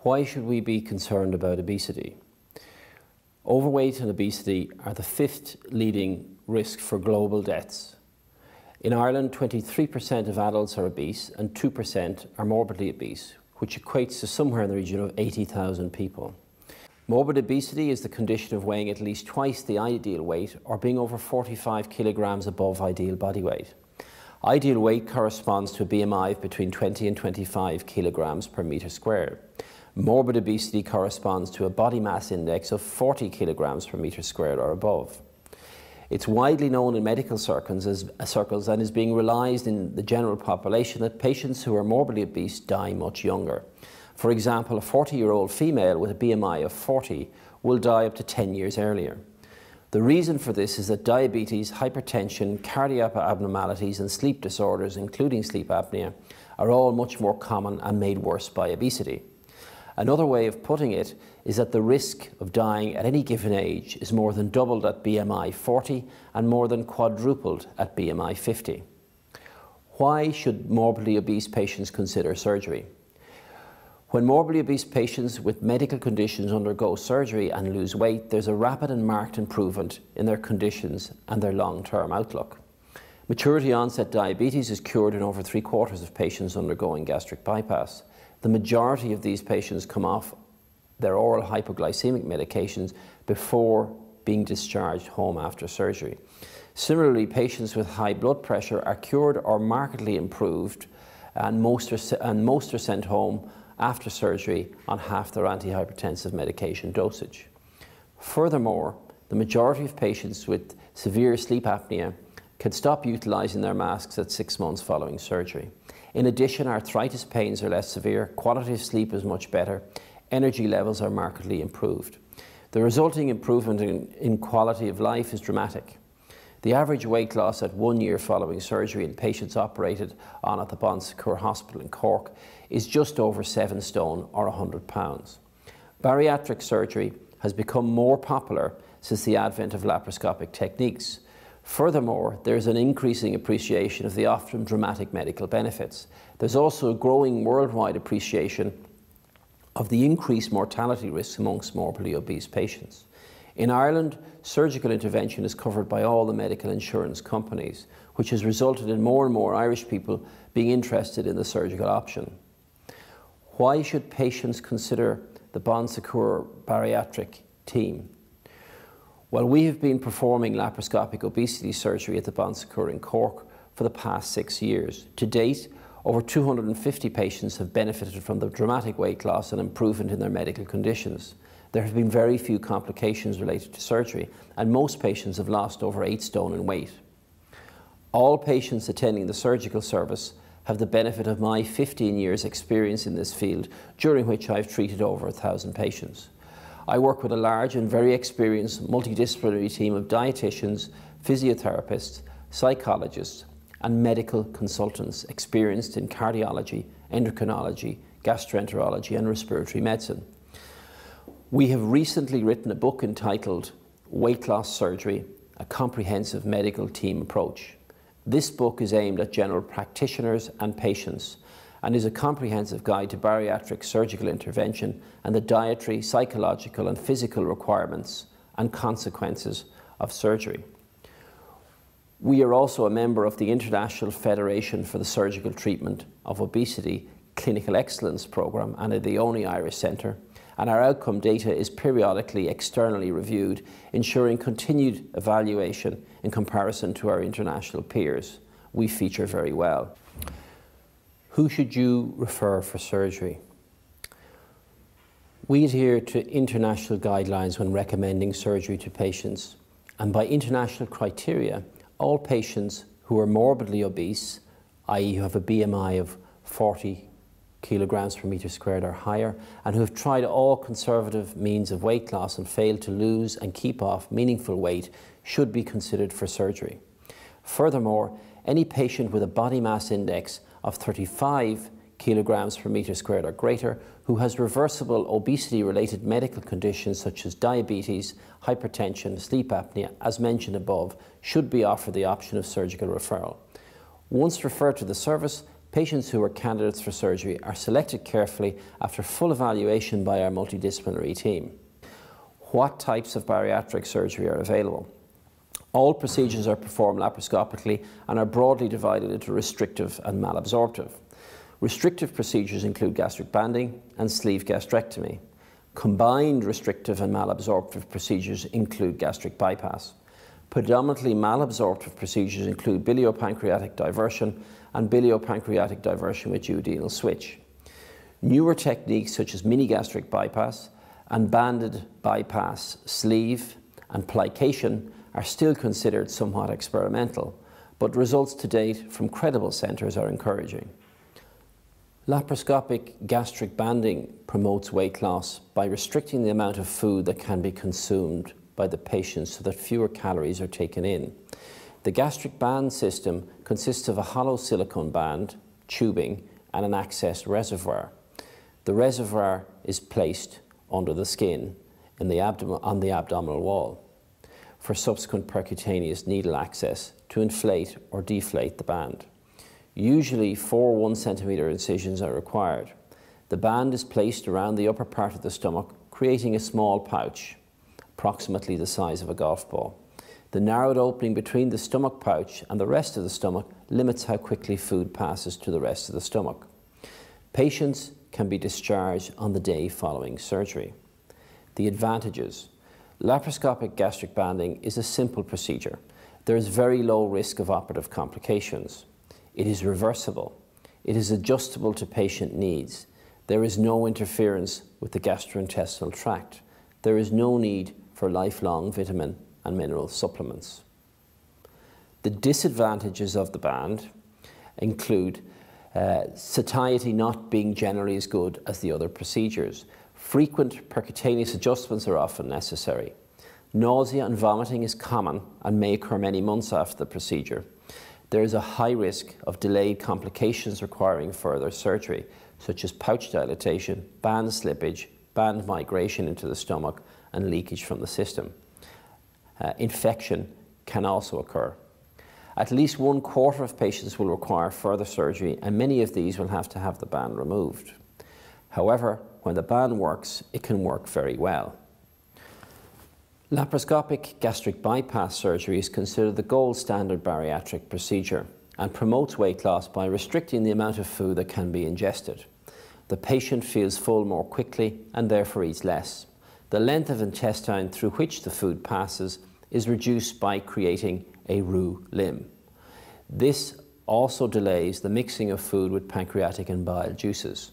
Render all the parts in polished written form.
Why should we be concerned about obesity? Overweight and obesity are the fifth leading risk for global deaths. In Ireland, 23% of adults are obese and 2% are morbidly obese, which equates to somewhere in the region of 80,000 people. Morbid obesity is the condition of weighing at least twice the ideal weight or being over 45 kilograms above ideal body weight. Ideal weight corresponds to a BMI of between 20 and 25 kilograms per metre squared. Morbid obesity corresponds to a body mass index of 40 kilograms per metre squared or above. It's widely known in medical circles and is being realised in the general population that patients who are morbidly obese die much younger. For example, a 40-year-old female with a BMI of 40 will die up to 10 years earlier. The reason for this is that diabetes, hypertension, cardiac abnormalities and sleep disorders, including sleep apnea, are all much more common and made worse by obesity. Another way of putting it is that the risk of dying at any given age is more than doubled at BMI 40 and more than quadrupled at BMI 50. Why should morbidly obese patients consider surgery? When morbidly obese patients with medical conditions undergo surgery and lose weight, there's a rapid and marked improvement in their conditions and their long-term outlook. Maturity onset diabetes is cured in over 3/4 of patients undergoing gastric bypass. The majority of these patients come off their oral hypoglycemic medications before being discharged home after surgery. Similarly, patients with high blood pressure are cured or markedly improved, and most are sent home after surgery on half their antihypertensive medication dosage. Furthermore, the majority of patients with severe sleep apnea can stop utilising their masks at 6 months following surgery. In addition, arthritis pains are less severe, quality of sleep is much better, energy levels are markedly improved. The resulting improvement in quality of life is dramatic. The average weight loss at 1 year following surgery in patients operated on at the Bon Secours Hospital in Cork is just over 7 stone or 100 pounds. Bariatric surgery has become more popular since the advent of laparoscopic techniques. Furthermore, there is an increasing appreciation of the often dramatic medical benefits. There's also a growing worldwide appreciation of the increased mortality risks amongst morbidly obese patients. In Ireland, surgical intervention is covered by all the medical insurance companies, which has resulted in more and more Irish people being interested in the surgical option. Why should patients consider the Bon Secours bariatric team? Well, we have been performing laparoscopic obesity surgery at the Bon Secours in Cork for the past 6 years. To date, over 250 patients have benefited from the dramatic weight loss and improvement in their medical conditions. There have been very few complications related to surgery, and most patients have lost over 8 stone in weight. All patients attending the surgical service have the benefit of my 15 years experience in this field, during which I've treated over 1,000 patients. I work with a large and very experienced multidisciplinary team of dietitians, physiotherapists, psychologists and medical consultants experienced in cardiology, endocrinology, gastroenterology and respiratory medicine. We have recently written a book entitled Weight Loss Surgery, a Comprehensive Medical Team Approach. This book is aimed at general practitioners and patients and is a comprehensive guide to bariatric surgical intervention and the dietary, psychological and physical requirements and consequences of surgery. We are also a member of the International Federation for the Surgical Treatment of Obesity Clinical Excellence Programme and are the only Irish centre, and our outcome data is periodically externally reviewed, ensuring continued evaluation in comparison to our international peers. We feature very well. Who should you refer for surgery? We adhere to international guidelines when recommending surgery to patients, and by international criteria, all patients who are morbidly obese, i.e. who have a BMI of 40 kilograms per metre squared or higher, and who have tried all conservative means of weight loss and failed to lose and keep off meaningful weight, should be considered for surgery. Furthermore, any patient with a body mass index of 35 kilograms per metre squared or greater who has reversible obesity-related medical conditions such as diabetes, hypertension, sleep apnea, as mentioned above, should be offered the option of surgical referral. Once referred to the service, patients who are candidates for surgery are selected carefully after full evaluation by our multidisciplinary team. What types of bariatric surgery are available? All procedures are performed laparoscopically and are broadly divided into restrictive and malabsorptive. Restrictive procedures include gastric banding and sleeve gastrectomy. Combined restrictive and malabsorptive procedures include gastric bypass. Predominantly malabsorptive procedures include biliopancreatic diversion and biliopancreatic diversion with duodenal switch. Newer techniques such as mini-gastric bypass and banded bypass sleeve and plication are still considered somewhat experimental, but results to date from credible centres are encouraging. Laparoscopic gastric banding promotes weight loss by restricting the amount of food that can be consumed by the patient so that fewer calories are taken in. The gastric band system consists of a hollow silicone band, tubing, and an access reservoir. The reservoir is placed under the skin on the abdominal wall for subsequent percutaneous needle access to inflate or deflate the band. Usually 4 1-centimeter incisions are required. The band is placed around the upper part of the stomach, creating a small pouch, approximately the size of a golf ball. The narrowed opening between the stomach pouch and the rest of the stomach limits how quickly food passes to the rest of the stomach. Patients can be discharged on the day following surgery. The advantages. Laparoscopic gastric banding is a simple procedure. There is very low risk of operative complications. It is reversible. It is adjustable to patient needs. There is no interference with the gastrointestinal tract. There is no need for lifelong vitamin and mineral supplements. The disadvantages of the band include satiety not being generally as good as the other procedures. Frequent percutaneous adjustments are often necessary. Nausea and vomiting is common and may occur many months after the procedure. There is a high risk of delayed complications requiring further surgery, such as pouch dilatation, band slippage, band migration into the stomach, and leakage from the system. Infection can also occur. At least 1/4 of patients will require further surgery, and many of these will have to have the band removed. However, when the band works, it can work very well. Laparoscopic gastric bypass surgery is considered the gold standard bariatric procedure and promotes weight loss by restricting the amount of food that can be ingested. The patient feels full more quickly and therefore eats less. The length of intestine through which the food passes is reduced by creating a roux limb. This also delays the mixing of food with pancreatic and bile juices.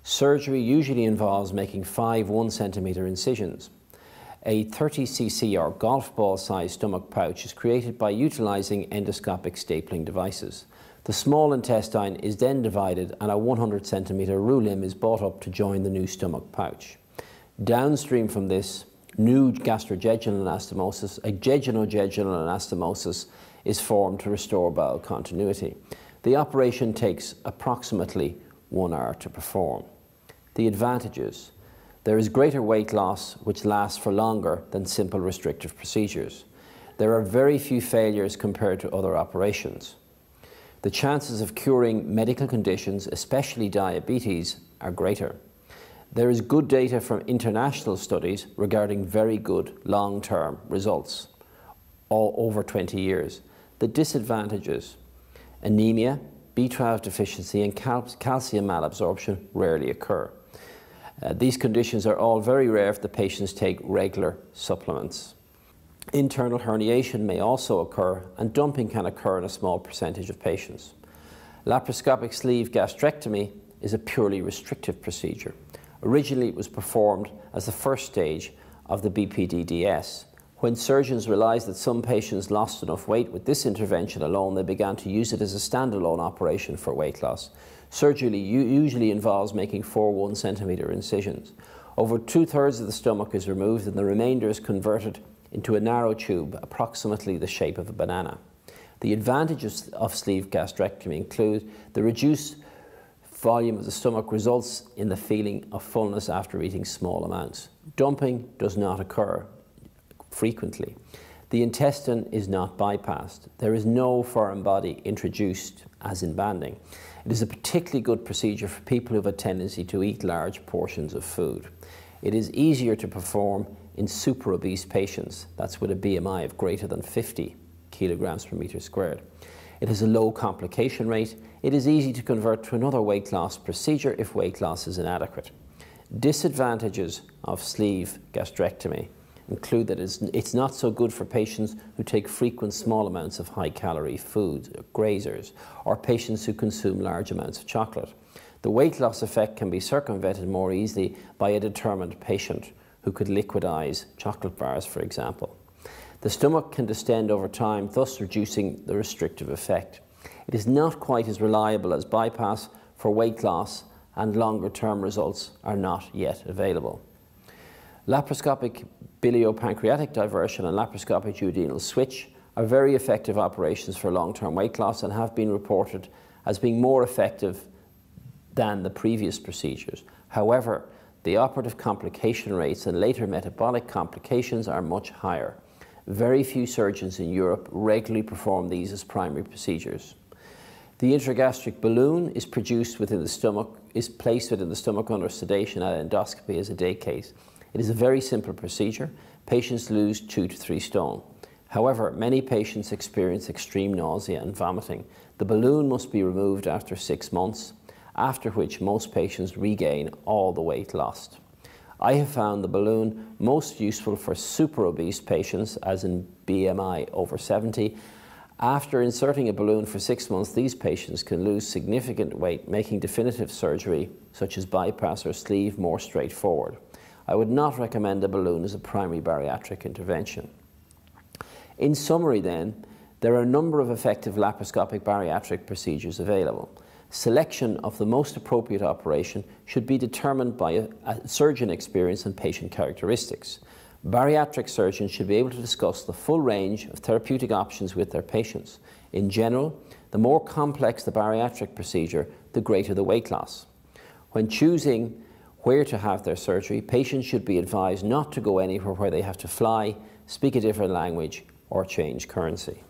Surgery usually involves making 5 1-centimeter incisions. A 30 cc or golf ball sized stomach pouch is created by utilizing endoscopic stapling devices. The small intestine is then divided and a 100 centimeter roux limb is brought up to join the new stomach pouch. Downstream from this, new gastrojejunal anastomosis, a jejunojejunal anastomosis, is formed to restore bowel continuity. The operation takes approximately 1 hour to perform. The advantages. There is greater weight loss which lasts for longer than simple restrictive procedures. There are very few failures compared to other operations. The chances of curing medical conditions, especially diabetes, are greater. There is good data from international studies regarding very good long-term results, all over 20 years. The disadvantages: anemia, B12 deficiency and calcium malabsorption rarely occur. These conditions are all very rare if the patients take regular supplements. Internal herniation may also occur, and dumping can occur in a small percentage of patients. Laparoscopic sleeve gastrectomy is a purely restrictive procedure. Originally, it was performed as the first stage of the BPDDS. When surgeons realized that some patients lost enough weight with this intervention alone, they began to use it as a standalone operation for weight loss. Surgery usually involves making 4 1-centimeter incisions. Over 2/3 of the stomach is removed and the remainder is converted into a narrow tube, approximately the shape of a banana. The advantages of sleeve gastrectomy include the reduced volume of the stomach results in the feeling of fullness after eating small amounts. Dumping does not occur frequently. The intestine is not bypassed. There is no foreign body introduced as in banding. It is a particularly good procedure for people who have a tendency to eat large portions of food. It is easier to perform in super obese patients, that's with a BMI of greater than 50 kilograms per metre squared. It has a low complication rate. It is easy to convert to another weight loss procedure if weight loss is inadequate. Disadvantages of sleeve gastrectomy include that it's not so good for patients who take frequent small amounts of high-calorie foods, grazers, or patients who consume large amounts of chocolate. The weight loss effect can be circumvented more easily by a determined patient who could liquidize chocolate bars, for example. The stomach can distend over time, thus reducing the restrictive effect. It is not quite as reliable as bypass for weight loss, and longer-term results are not yet available. Laparoscopic biliopancreatic diversion and laparoscopic duodenal switch are very effective operations for long-term weight loss and have been reported as being more effective than the previous procedures. However, the operative complication rates and later metabolic complications are much higher. Very few surgeons in Europe regularly perform these as primary procedures. The intragastric balloon is placed within the stomach under sedation at endoscopy as a day case. It is a very simple procedure. Patients lose 2 to 3 stone. However, many patients experience extreme nausea and vomiting. The balloon must be removed after 6 months, after which most patients regain all the weight lost. I have found the balloon most useful for super obese patients, as in BMI over 70. After inserting a balloon for 6 months, these patients can lose significant weight, making definitive surgery, such as bypass or sleeve, more straightforward. I would not recommend a balloon as a primary bariatric intervention. In summary then, there are a number of effective laparoscopic bariatric procedures available. Selection of the most appropriate operation should be determined by a surgeon experience and patient characteristics. Bariatric surgeons should be able to discuss the full range of therapeutic options with their patients. In general, the more complex the bariatric procedure, the greater the weight loss. When choosing where to have their surgery, patients should be advised not to go anywhere where they have to fly, speak a different language, or change currency.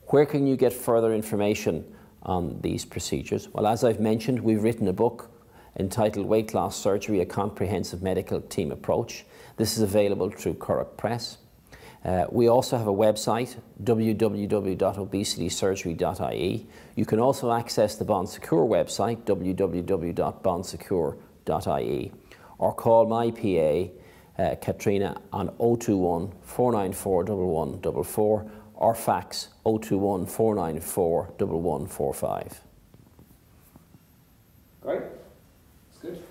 Where can you get further information on these procedures? Well, as I've mentioned, we've written a book entitled Weight Loss Surgery, a Comprehensive Medical Team Approach. This is available through Curragh Press. We also have a website, www.obesitysurgery.ie. You can also access the Bon Secours website, www.bonsecure.ie, or call my PA, Katrina, on 021 494 1144 or fax 021 494 1145. Great. That's good.